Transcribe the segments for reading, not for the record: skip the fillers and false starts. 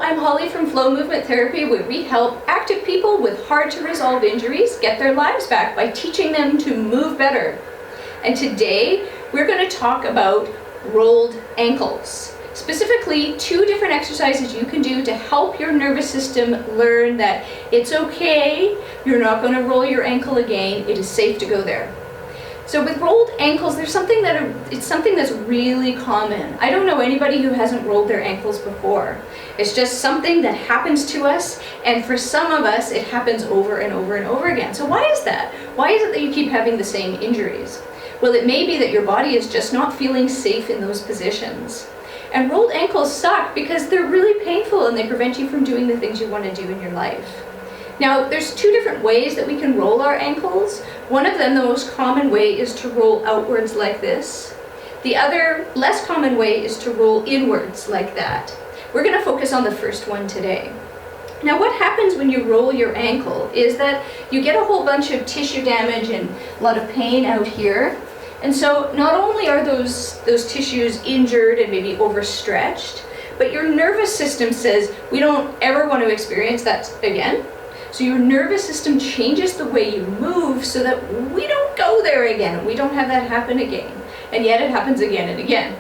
I'm Holly from Flow Movement Therapy, where we help active people with hard to resolve injuries get their lives back by teaching them to move better. And today we're going to talk about rolled ankles. Specifically, 2 different exercises you can do to help your nervous system learn that it's okay, you're not going to roll your ankle again, it is safe to go there. So with rolled ankles, it's something that's really common. I don't know anybody who hasn't rolled their ankles before. It's just something that happens to us, and for some of us, it happens over and over and over again. So why is that? Why is it that you keep having the same injuries? Well, it may be that your body is just not feeling safe in those positions. And rolled ankles suck because they're really painful and they prevent you from doing the things you want to do in your life. Now, there's 2 different ways that we can roll our ankles. One of them, the most common way, is to roll outwards like this. The other, less common way, is to roll inwards like that. We're going to focus on the first one today. Now, what happens when you roll your ankle is that you get a whole bunch of tissue damage and a lot of pain out here. And so not only are those tissues injured and maybe overstretched, but your nervous system says, we don't ever want to experience that again. So your nervous system changes the way you move so that we don't go there again. We don't have that happen again. And yet it happens again and again.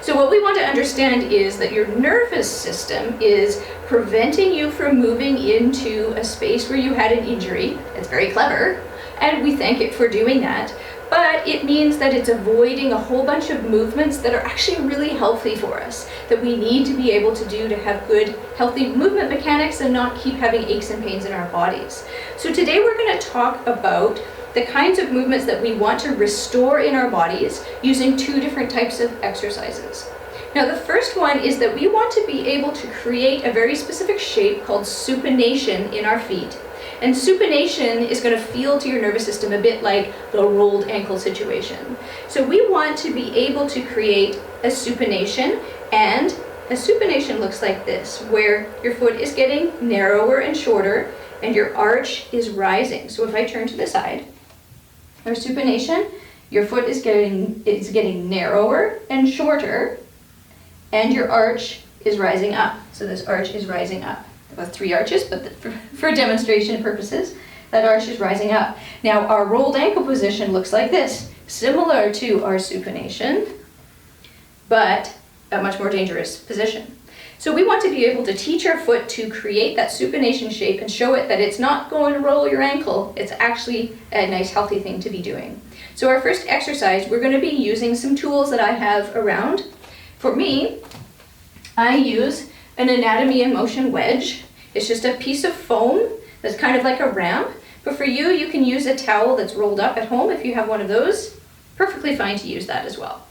So what we want to understand is that your nervous system is preventing you from moving into a space where you had an injury. It's very clever, and we thank it for doing that. But it means that it's avoiding a whole bunch of movements that are actually really healthy for us, that we need to be able to do to have good, healthy movement mechanics and not keep having aches and pains in our bodies. So today we're going to talk about the kinds of movements that we want to restore in our bodies using 2 different types of exercises. Now, the first one is that we want to be able to create a very specific shape called supination in our feet. And supination is going to feel to your nervous system a bit like the rolled ankle situation. So we want to be able to create a supination, and a supination looks like this, where your foot is getting narrower and shorter and your arch is rising. So if I turn to the side, our supination, your foot is getting narrower and shorter and your arch is rising up. So this arch is rising up. About 3 arches, but for demonstration purposes, that arch is rising up. Now, our rolled ankle position looks like this, similar to our supination, but a much more dangerous position. So we want to be able to teach our foot to create that supination shape and show it that it's not going to roll your ankle, it's actually a nice healthy thing to be doing. So our first exercise, we're going to be using some tools that I have around. For me, I use an anatomy in motion wedge. It's just a piece of foam that's kind of like a ramp, but for you, you can use a towel that's rolled up at home if you have one of those. Perfectly fine to use that as well.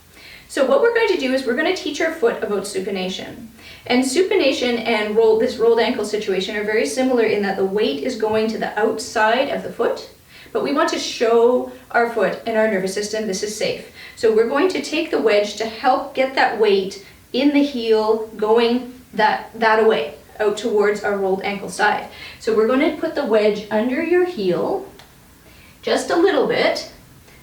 So what we're going to do is we're going to teach our foot about supination. And supination and this rolled ankle situation are very similar in that the weight is going to the outside of the foot, but we want to show our foot and our nervous system this is safe. So we're going to take the wedge to help get that weight in the heel going that away, out towards our rolled ankle side. So we're going to put the wedge under your heel, just a little bit,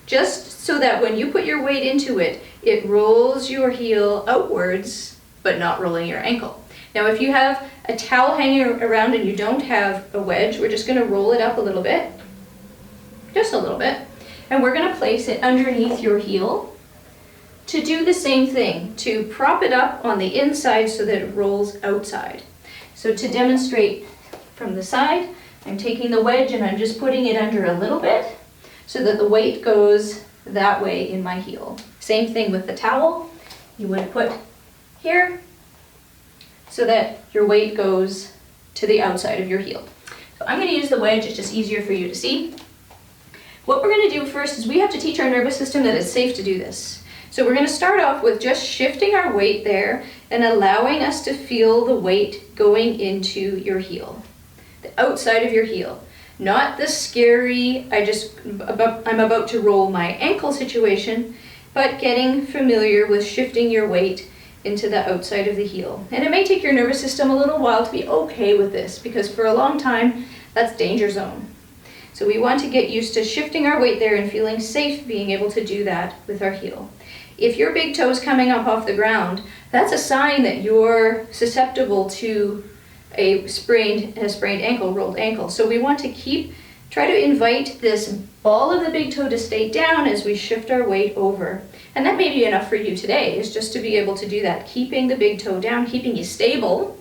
just so that when you put your weight into it, it rolls your heel outwards, but not rolling your ankle. Now, if you have a towel hanging around and you don't have a wedge, we're just going to roll it up a little bit, just a little bit, and we're going to place it underneath your heel to do the same thing, to prop it up on the inside so that it rolls outside. So to demonstrate from the side, I'm taking the wedge and I'm just putting it under a little bit so that the weight goes that way in my heel. Same thing with the towel. You would put here so that your weight goes to the outside of your heel. So I'm going to use the wedge, it's just easier for you to see. What we're going to do first is we have to teach our nervous system that it's safe to do this. So we're going to start off with just shifting our weight there and allowing us to feel the weight going into your heel, the outside of your heel. Not the scary, I'm about to roll my ankle situation, but getting familiar with shifting your weight into the outside of the heel. And it may take your nervous system a little while to be okay with this because for a long time, that's danger zone. So we want to get used to shifting our weight there and feeling safe being able to do that with our heel. If your big toe is coming up off the ground, that's a sign that you're susceptible to a sprained ankle, rolled ankle. So we want to try to invite this ball of the big toe to stay down as we shift our weight over. And that may be enough for you today, is just to be able to do that, keeping the big toe down, keeping you stable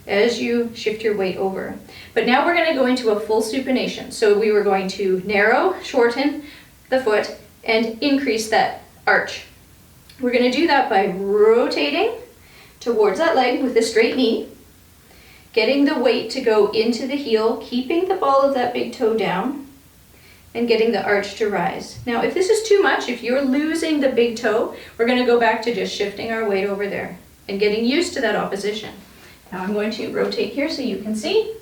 as you shift your weight over. But now we're going to go into a full supination. So we were going to narrow, shorten the foot, and increase that arch. We're going to do that by rotating towards that leg with a straight knee, getting the weight to go into the heel, keeping the ball of that big toe down, and getting the arch to rise. Now, if this is too much, if you're losing the big toe, we're going to go back to just shifting our weight over there and getting used to that opposition. Now I'm going to rotate here so you can see.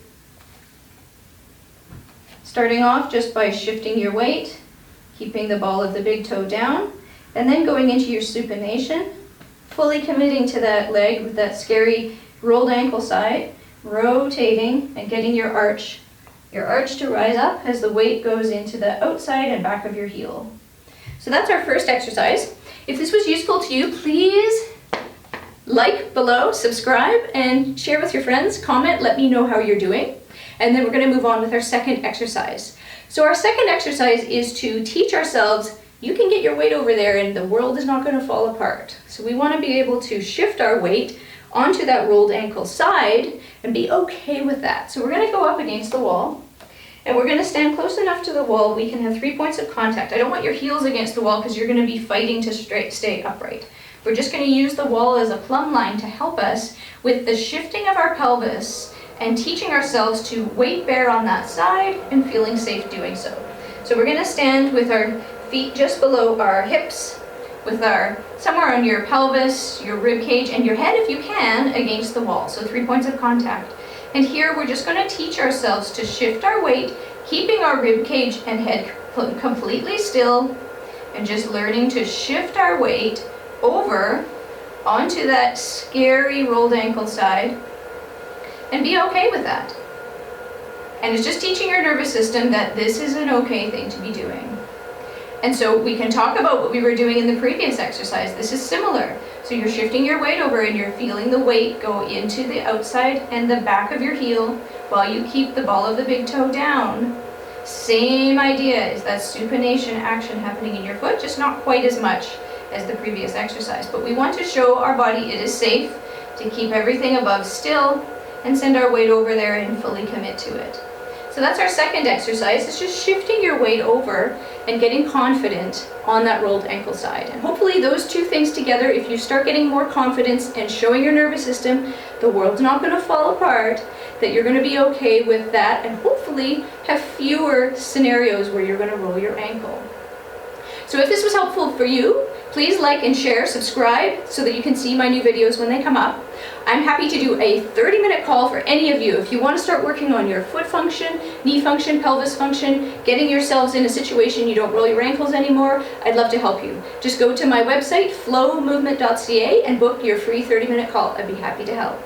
Starting off just by shifting your weight, keeping the ball of the big toe down, and then going into your supination, fully committing to that leg with that scary rolled ankle side, rotating and getting your arch to rise up as the weight goes into the outside and back of your heel. So that's our first exercise. If this was useful to you, please like below, subscribe, and share with your friends. Comment, let me know how you're doing. And then we're going to move on with our second exercise. So our second exercise is to teach ourselves, you can get your weight over there and the world is not going to fall apart. So we want to be able to shift our weight onto that rolled ankle side and be okay with that. So we're going to go up against the wall and we're going to stand close enough to the wall we can have 3 points of contact. I don't want your heels against the wall because you're going to be fighting to stay upright. We're just going to use the wall as a plumb line to help us with the shifting of our pelvis and teaching ourselves to weight bear on that side and feeling safe doing so. So we're going to stand with our feet just below our hips, with somewhere on your pelvis, your rib cage, and your head, if you can, against the wall. So 3 points of contact. And here we're just going to teach ourselves to shift our weight, keeping our rib cage and head completely still, and just learning to shift our weight over onto that scary rolled ankle side and be okay with that. And it's just teaching your nervous system that this is an okay thing to be doing. And so we can talk about what we were doing in the previous exercise. This is similar. So you're shifting your weight over and you're feeling the weight go into the outside and the back of your heel while you keep the ball of the big toe down. Same idea, is that supination action happening in your foot, just not quite as much as the previous exercise. But we want to show our body it is safe to keep everything above still and send our weight over there and fully commit to it. So that's our second exercise. It's just shifting your weight over and getting confident on that rolled ankle side. And hopefully those two things together, if you start getting more confidence and showing your nervous system the world's not going to fall apart, that you're going to be okay with that and hopefully have fewer scenarios where you're going to roll your ankle. So if this was helpful for you, please like and share, subscribe so that you can see my new videos when they come up. I'm happy to do a 30-minute call for any of you. If you want to start working on your foot function, knee function, pelvis function, getting yourselves in a situation you don't roll your ankles anymore, I'd love to help you. Just go to my website, flowmovement.ca, and book your free 30-minute call. I'd be happy to help.